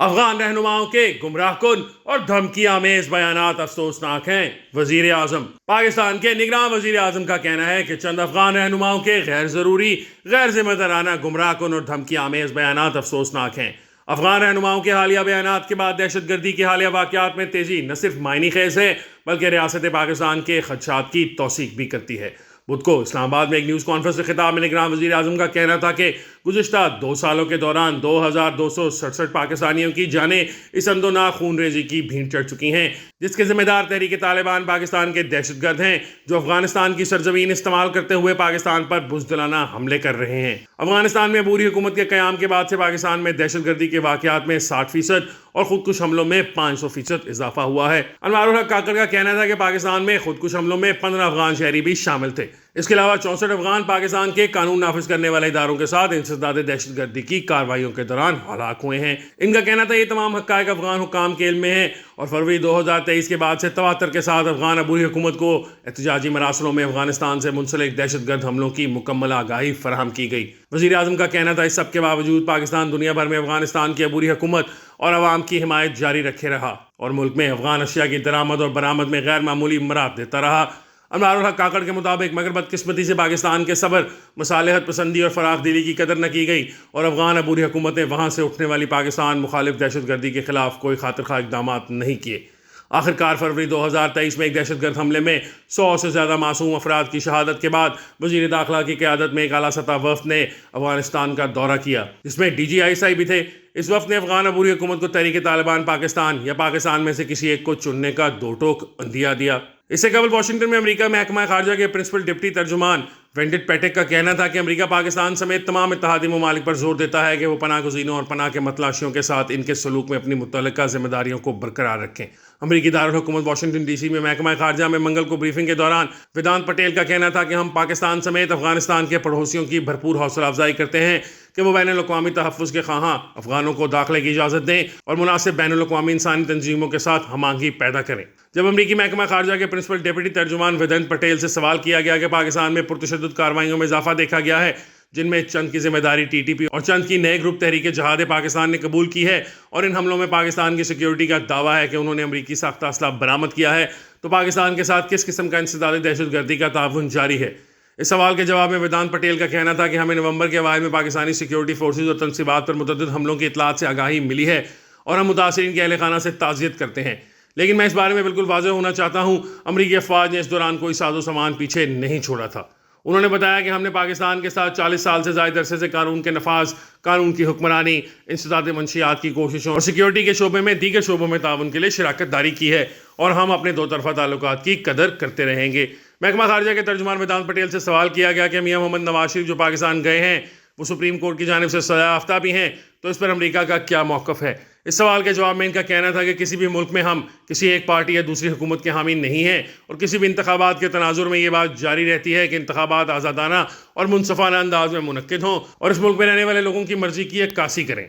افغان رہنماؤں کے گمراہ کن اور دھمکی آمیز بیانات افسوسناک ہیں۔ وزیر اعظم پاکستان کے نگراں وزیر اعظم کا کہنا ہے کہ چند افغان رہنماؤں کے غیر ضروری، غیر ذمہ دارانہ گمراہ کن اور دھمکی آمیز بیانات افسوسناک ہیں۔ افغان رہنماؤں کے حالیہ بیانات کے بعد دہشت گردی کے حالیہ واقعات میں تیزی نہ صرف معنی خیز ہے بلکہ ریاست پاکستان کے خدشات کی توثیق بھی کرتی ہے۔ بدھ کو اسلام آباد میں ایک نیوز کانفرنس سے خطاب میں نگراں وزیر اعظم کا کہنا تھا کہ گزشتہ 2 سالوں کے دوران 2267 پاکستانیوں کی جانیں اس اندوناک خون ریزی کی بھینٹ چڑھ چکی ہیں، جس کے ذمہ دار تحریک طالبان پاکستان کے دہشت گرد ہیں جو افغانستان کی سرزمین استعمال کرتے ہوئے پاکستان پر بزدلانہ حملے کر رہے ہیں۔ افغانستان میں عبوری حکومت کے قیام کے بعد سے پاکستان میں دہشت گردی کے واقعات میں 60% اور خودکش حملوں میں 500% اضافہ ہوا ہے۔ انوار الحق کاکڑ کا کہنا تھا کہ پاکستان میں خودکش حملوں میں 15 افغان شہری بھی شامل تھے۔ اس کے علاوہ 64 افغان پاکستان کے قانون نافذ کرنے والے اداروں کے ساتھ انسداد دہشت گردی کی کارروائیوں کے دوران ہلاک ہوئے ہیں۔ ان کا کہنا تھا یہ تمام حقائق افغان حکام کے علم میں ہیں اور فروری 2023 کے بعد سے تواتر کے ساتھ افغان عبوری حکومت کو احتجاجی مراسلوں میں افغانستان سے منسلک دہشت گرد حملوں کی مکمل آگاہی فراہم کی گئی۔ وزیر اعظم کا کہنا تھا اس سب کے باوجود پاکستان دنیا بھر میں افغانستان کی عبوری حکومت اور عوام کی حمایت جاری رکھے رہا اور ملک میں افغان اشیاء کی درآمد اور برآمد میں غیر معمولی امرات دیتا رہا۔ انوار الحق کاکڑ کے مطابق مگر بدقسمتی سے پاکستان کے صبر، مصالحت پسندی اور فراخ دلی کی قدر نہ کی گئی اور افغان عبوری حکومت نے وہاں سے اٹھنے والی پاکستان مخالف دہشت گردی کے خلاف کوئی خاطر خواہ اقدامات نہیں کیے۔ آخرکار فروری 2023 میں ایک دہشت گرد حملے میں 100 سے زیادہ معصوم افراد کی شہادت کے بعد وزیر داخلہ کی قیادت میں ایک اعلیٰ سطح وفد نے افغانستان کا دورہ کیا، جس میں DGI بھی تھے۔ اس وفد نے افغان عبوری حکومت کو تحریک طالبان پاکستان یا پاکستان میں سے کسی ایک کو چننے کا 2 ٹوک عندیہ دیا۔ اس سے قبل واشنگٹن میں امریکہ محکمہ خارجہ کے پرنسپل ڈپٹی ترجمان وینڈٹ پیٹک کا کہنا تھا کہ امریکہ پاکستان سمیت تمام اتحادی ممالک پر زور دیتا ہے کہ وہ پناہ گزینوں اور پناہ کے متلاشیوں کے ساتھ ان کے سلوک میں اپنی متعلقہ ذمہ داریوں کو برقرار رکھیں۔ امریکی دارالحکومت واشنگٹن DC میں محکمہ خارجہ میں منگل کو بریفنگ کے دوران ویدانت پٹیل کا کہنا تھا کہ ہم پاکستان سمیت افغانستان کے پڑوسیوں کی بھرپور حوصلہ افزائی کرتے ہیں کہ وہ بین الاقوامی تحفظ کے خواہاں افغانوں کو داخلے کی اجازت دیں اور مناسب بین الاقوامی انسانی تنظیموں کے ساتھ ہم آہنگی پیدا کریں۔ جب امریکی محکمہ خارجہ کے پرنسپل ڈپٹی ترجمان ویدانت پٹیل سے سوال کیا گیا کہ پاکستان میں پرتشدد کارروائیوں میں اضافہ دیکھا گیا ہے جن میں چند کی ذمہ داری TTP اور چند کی نئے گروپ تحریک جہاد پاکستان نے قبول کی ہے اور ان حملوں میں پاکستان کی سیکیورٹی کا دعویٰ ہے کہ انہوں نے امریکی ساختہ اسلحہ برآمد کیا ہے، تو پاکستان کے ساتھ کس قسم کا انسداد دہشت گردی کا تعاون جاری ہے؟ اس سوال کے جواب میں ویدانت پٹیل کا کہنا تھا کہ ہمیں نومبر کے اوائل میں پاکستانی سیکیورٹی فورسز اور تنصیبات پر متعدد حملوں کی اطلاعات سے آگاہی ملی ہے اور ہم متاثرین کے اہل خانہ سے تعزیت کرتے ہیں، لیکن میں اس بارے میں بالکل واضح ہونا چاہتا ہوں، امریکی افواج نے اس دوران کوئی ساز و سامان پیچھے نہیں چھوڑا تھا۔ انہوں نے بتایا کہ ہم نے پاکستان کے ساتھ 40 سال سے زائد عرصے سے قانون کے نفاذ، قانون کی حکمرانی، انسداد منشیات کی کوششوں اور سیکیورٹی کے شعبے میں دیگر شعبوں میں تعاون کے لیے شراکت داری کی ہے اور ہم اپنے 2 طرفہ تعلقات کی قدر کرتے رہیں گے۔ محکمہ خارجہ کے ترجمان ویدانت پٹیل سے سوال کیا گیا کہ میاں محمد نواز شریف جو پاکستان گئے ہیں وہ سپریم کورٹ کی جانب سے سزا یافتہ بھی ہیں، تو اس پر امریکہ کا کیا موقف ہے؟ اس سوال کے جواب میں ان کا کہنا تھا کہ کسی بھی ملک میں ہم کسی ایک پارٹی یا دوسری حکومت کے حامی نہیں ہیں اور کسی بھی انتخابات کے تناظر میں یہ بات جاری رہتی ہے کہ انتخابات آزادانہ اور منصفانہ انداز میں منعقد ہوں اور اس ملک میں رہنے والے لوگوں کی مرضی کی عکاسی کریں۔